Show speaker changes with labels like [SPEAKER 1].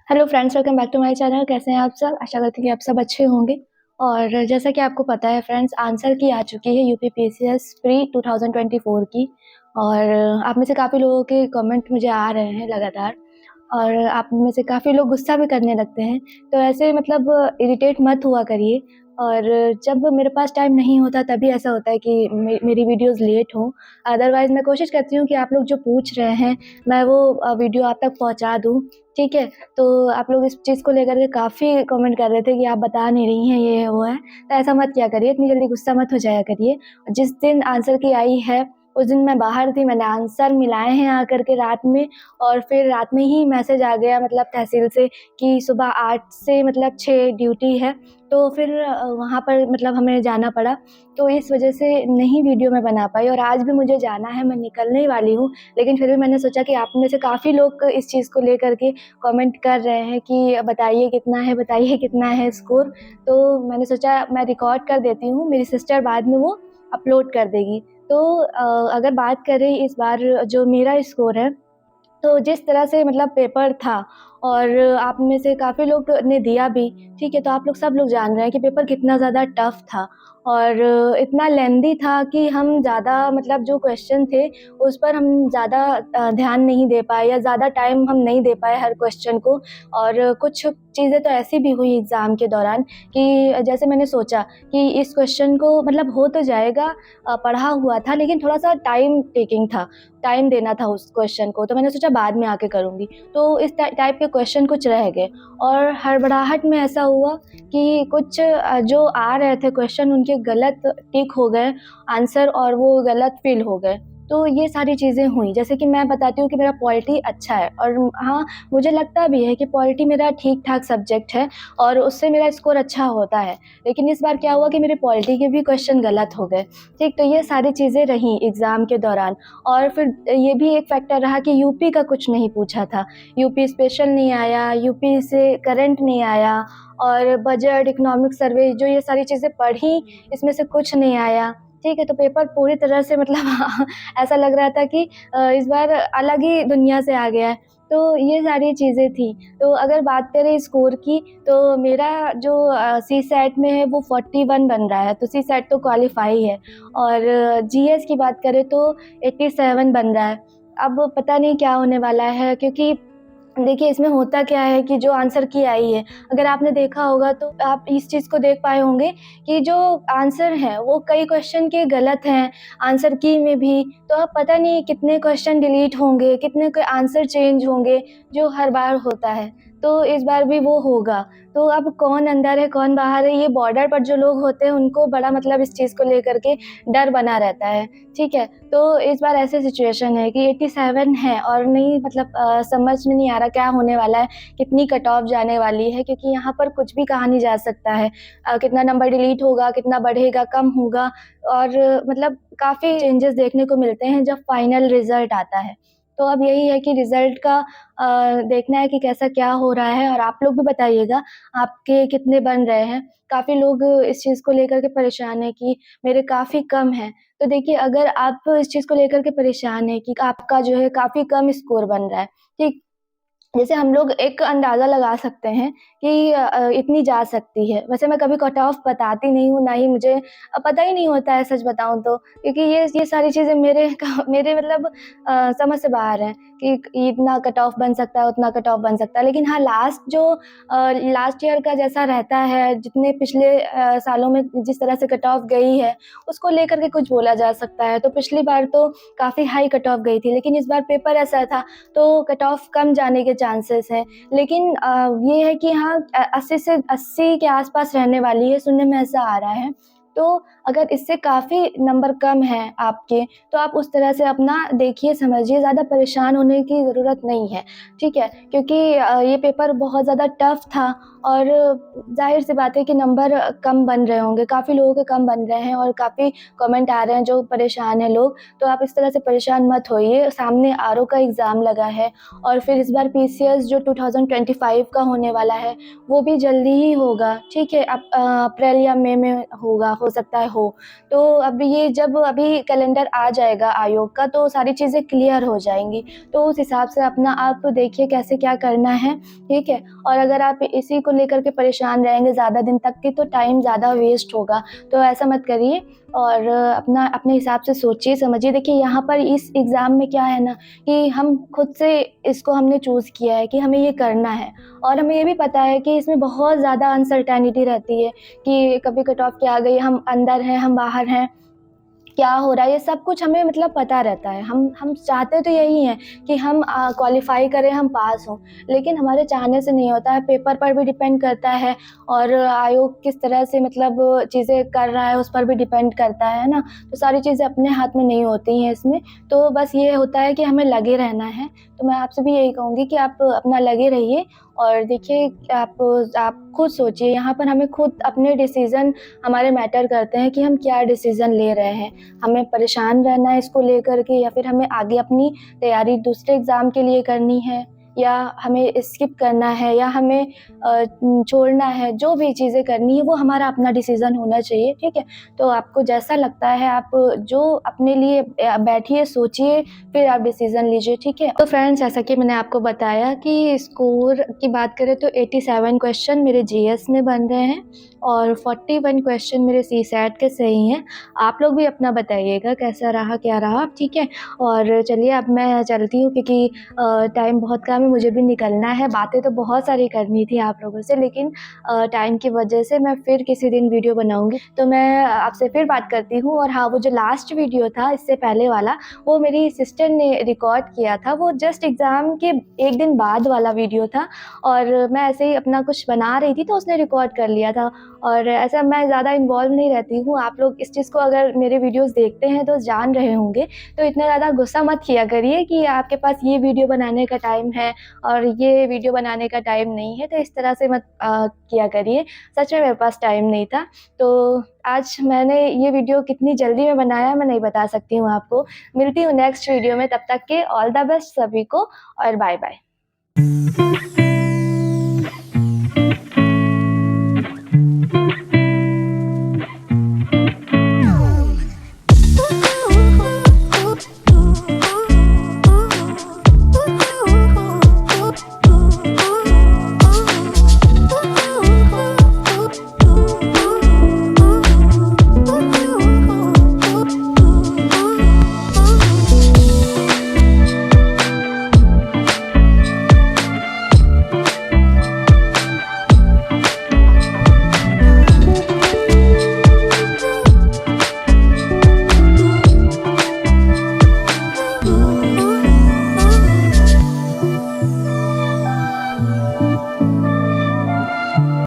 [SPEAKER 1] Hello friends, welcome back to my channel. कैसे हैं आप सब? आशा करती हूँ कि आप सब अच्छे होंगे। और जैसा कि आपको पता है फ्रेंड्स, आंसर की आ चुकी है यूपी पीसीएस प्री 2024 की। और आप में से काफ़ी लोगों के कमेंट मुझे आ रहे हैं लगातार, और आप में से काफ़ी लोग गुस्सा भी करने लगते हैं। तो ऐसे मतलब इरिटेट मत हुआ करिए। और जब मेरे पास टाइम नहीं होता तभी ऐसा होता है कि मेरी वीडियोज़ लेट हों। अदरवाइज़ मैं कोशिश करती हूँ कि आप लोग जो पूछ रहे हैं मैं वो वीडियो आप तक पहुँचा दूँ, ठीक है? तो आप लोग इस चीज़ को लेकर के काफ़ी कमेंट कर रहे थे कि आप बता नहीं रही हैं, ये है, वो है। तो ऐसा मत किया करिए, इतनी जल्दी गुस्सा मत हो जाया करिए। जिस दिन आंसर की आई है, उस दिन मैं बाहर थी, मैंने आंसर मिलाए हैं आकर के रात में। और फिर रात में ही मैसेज आ गया मतलब तहसील से कि सुबह 8 से मतलब 6 ड्यूटी है। तो फिर वहाँ पर मतलब हमें जाना पड़ा। तो इस वजह से नहीं वीडियो मैं बना पाई, और आज भी मुझे जाना है, मैं निकलने ही वाली हूँ। लेकिन फिर भी मैंने सोचा कि आप में से काफ़ी लोग इस चीज़ को लेकर के कमेंट कर रहे हैं कि बताइए कितना है, बताइए कितना है स्कोर। तो मैंने सोचा मैं रिकॉर्ड कर देती हूँ, मेरी सिस्टर बाद में वो अपलोड कर देगी। तो अगर बात करें इस बार जो मेरा स्कोर है, तो जिस तरह से मतलब पेपर था, और आप में से काफ़ी लोग ने दिया भी, ठीक है? तो आप लोग सब लोग जान रहे हैं कि पेपर कितना ज़्यादा टफ़ था, और इतना लेंदी था कि हम ज़्यादा मतलब जो क्वेश्चन थे उस पर हम ज़्यादा ध्यान नहीं दे पाए, या ज़्यादा टाइम हम नहीं दे पाए हर क्वेश्चन को। और कुछ चीज़ें तो ऐसी भी हुई एग्ज़ाम के दौरान कि जैसे मैंने सोचा कि इस क्वेश्चन को मतलब हो तो जाएगा, पढ़ा हुआ था, लेकिन थोड़ा-सा टाइम टेकिंग था, टाइम देना था उस क्वेश्चन को, तो मैंने सोचा बाद में आके करूँगी। तो इस टाइप के क्वेश्चन कुछ रह गए, और हड़बड़ाहट में ऐसा हुआ कि कुछ जो आ रहे थे क्वेश्चन उनके गलत टिक हो गए आंसर, और वो गलत फ़िल हो गए। तो ये सारी चीज़ें हुई। जैसे कि मैं बताती हूँ कि मेरा पॉलिटी अच्छा है, और हाँ, मुझे लगता भी है कि पॉलिटी मेरा ठीक-ठाक सब्जेक्ट है और उससे मेरा स्कोर अच्छा होता है। लेकिन इस बार क्या हुआ कि मेरे पॉलिटी के भी क्वेश्चन गलत हो गए, ठीक? तो ये सारी चीज़ें रहीं एग्ज़ाम के दौरान। और फिर ये भी एक फैक्टर रहा कि यूपी का कुछ नहीं पूछा था। यूपी स्पेशल नहीं आया, यूपी से करंट नहीं आया, और बजट, इकोनॉमिक सर्वे जो ये सारी चीज़ें पढ़ी, इसमें से कुछ नहीं आया, ठीक है? तो पेपर पूरी तरह से मतलब ऐसा लग रहा था कि इस बार अलग ही दुनिया से आ गया है। तो ये सारी चीज़ें थी। तो अगर बात करें स्कोर की, तो मेरा जो सीसैट में है वो 41 बन रहा है, तो सीसैट तो क्वालीफाई है। और जीएस की बात करें तो 87 बन रहा है। अब पता नहीं क्या होने वाला है, क्योंकि देखिए इसमें होता क्या है कि जो आंसर की आई है, अगर आपने देखा होगा तो आप इस चीज़ को देख पाए होंगे कि जो आंसर हैं वो कई क्वेश्चन के गलत हैं, आंसर की में भी। तो अब पता नहीं कितने क्वेश्चन डिलीट होंगे, कितने के आंसर चेंज होंगे, जो हर बार होता है। तो इस बार भी वो होगा। तो अब कौन अंदर है, कौन बाहर है, ये बॉर्डर पर जो लोग होते हैं उनको बड़ा मतलब इस चीज़ को लेकर के डर बना रहता है, ठीक है? तो इस बार ऐसी सिचुएशन है कि 87 है, और नहीं मतलब समझ में नहीं आ रहा क्या होने वाला है, कितनी कट ऑफ जाने वाली है, क्योंकि यहाँ पर कुछ भी कहा नहीं जा सकता है। कितना नंबर डिलीट होगा, कितना बढ़ेगा, कम होगा, और मतलब काफ़ी चेंजेस देखने को मिलते हैं जब फाइनल रिज़ल्ट आता है। तो अब यही है कि रिज़ल्ट का देखना है कि कैसा क्या हो रहा है, और आप लोग भी बताइएगा आपके कितने बन रहे हैं। काफ़ी लोग इस चीज़ को लेकर के परेशान हैं कि मेरे काफ़ी कम हैं। तो देखिए अगर आप इस चीज़ को लेकर के परेशान हैं कि आपका जो है काफ़ी कम स्कोर बन रहा है, ठीक? जैसे हम लोग एक अंदाज़ा लगा सकते हैं कि इतनी जा सकती है। वैसे मैं कभी कट ऑफ बताती नहीं हूँ, ना ही मुझे पता ही नहीं होता है सच बताऊँ तो। क्योंकि ये सारी चीज़ें मेरे मेरे मतलब समझ से बाहर हैं कि इतना कट ऑफ बन सकता है, उतना कट ऑफ बन सकता है। लेकिन हाँ, लास्ट ईयर का जैसा रहता है, जितने पिछले सालों में जिस तरह से कट ऑफ गई है, उसको लेकर के कुछ बोला जा सकता है। तो पिछली बार तो काफ़ी हाई कट ऑफ गई थी, लेकिन इस बार पेपर ऐसा था तो कट ऑफ कम जाने के चांसेस हैं। लेकिन ये है कि हाँ, 80 से 80 के आस-पास रहने वाली है, सुनने में ऐसा आ रहा है। तो अगर इससे काफ़ी नंबर कम हैं आपके, तो आप उस तरह से अपना देखिए, समझिए, ज़्यादा परेशान होने की ज़रूरत नहीं है, ठीक है? क्योंकि ये पेपर बहुत ज़्यादा टफ़ था, और ज़ाहिर-सी बात है कि नंबर कम बन रहे होंगे, काफ़ी लोगों के कम बन रहे हैं, और काफ़ी कमेंट आ रहे हैं जो परेशान हैं लोग। तो आप इस तरह से परेशान मत होइए, सामने आरओ का एग्ज़ाम लगा है, और फिर इस बार पीसीएस जो 2025 का होने वाला है, वो भी जल्दी ही होगा, ठीक है? अप्रैल या मई में होगा, हो सकता है हो। तो अब ये जब अभी कैलेंडर आ जाएगा आयोग का तो सारी चीज़ें क्लियर हो जाएँगी। तो उस हिसाब से अपना आप देखिए कैसे क्या करना है, ठीक है? और अगर आप इसी को लेकर के परेशान रहेंगे ज़्यादा दिन तक की तो टाइम ज़्यादा वेस्ट होगा, तो ऐसा मत करिए और अपना अपने हिसाब से सोचिए समझिए। देखिए यहाँ पर इस एग्ज़ाम में क्या है ना कि हम खुद से इसको हमने चूज़ किया है कि हमें ये करना है और हमें ये भी पता है कि इसमें बहुत ज़्यादा अनसर्टेनिटी रहती है कि कभी कट ऑफ क्या आ गई, हम अंदर हैं, हम बाहर हैं, क्या हो रहा है, ये सब कुछ हमें मतलब पता रहता है। हम चाहते तो यही हैं कि हम क्वालिफ़ाई करें, हम पास हों, लेकिन हमारे चाहने से नहीं होता है, पेपर पर भी डिपेंड करता है और आयोग किस तरह से मतलब चीज़ें कर रहा है, उस पर भी डिपेंड करता है ना? तो सारी चीज़ें अपने हाथ में नहीं होती हैं इसमें, तो बस ये होता है कि हमें लगे रहना है। तो मैं आपसे भी यही कहूँगी कि आप अपना लगे रहिए और देखिए आप खुद सोचिए, यहाँ पर हमें खुद अपने डिसीज़न हमारे मैटर करते हैं कि हम क्या डिसीज़न ले रहे हैं। हमें परेशान रहना है इसको लेकर के या फिर हमें आगे अपनी तैयारी दूसरे एग्ज़ाम के लिए करनी है या हमें स्किप करना है या हमें छोड़ना है, जो भी चीज़ें करनी है वो हमारा अपना डिसीज़न होना चाहिए, ठीक है? तो आपको जैसा लगता है आप जो अपने लिए बैठिए, सोचिए, फिर आप डिसीज़न लीजिए, ठीक है? तो फ्रेंड्स जैसा कि मैंने आपको बताया कि स्कोर की बात करें तो 87 क्वेश्चन मेरे जीएस में बन रहे हैं और 41 क्वेश्चन मेरे सीसैट के सही हैं। आप लोग भी अपना बताइएगा कैसा रहा, क्या रहा, ठीक है? और चलिए अब मैं चलती हूँ क्योंकि टाइम बहुत कम है, मुझे भी निकलना है। बातें तो बहुत सारी करनी थी आप लोगों से लेकिन टाइम की वजह से मैं फिर किसी दिन वीडियो बनाऊँगी। तो मैं आपसे फिर बात करती हूँ और हाँ, वो जो लास्ट वीडियो था इससे पहले वाला, वो मेरी सिस्टर ने रिकॉर्ड किया था। वो जस्ट एग्ज़ाम के 1 दिन बाद वाला वीडियो था और मैं ऐसे ही अपना कुछ बना रही थी तो उसने रिकॉर्ड कर लिया था और ऐसा मैं ज़्यादा इन्वॉल्व नहीं रहती हूँ। आप लोग इस चीज़ को अगर मेरे वीडियोज़ देखते हैं तो जान रहे होंगे, तो इतना ज़्यादा गुस्सा मत किया करिए कि आपके पास ये वीडियो बनाने का टाइम है और ये वीडियो बनाने का टाइम नहीं है, तो इस तरह से मत किया करिए। सच में मेरे पास टाइम नहीं था, तो आज मैंने ये वीडियो कितनी जल्दी में बनाया मैं नहीं बता सकती हूँ आपको। मिलती हूँ नेक्स्ट वीडियो में, तब तक के ऑल द बेस्ट सभी को और बाय बाय।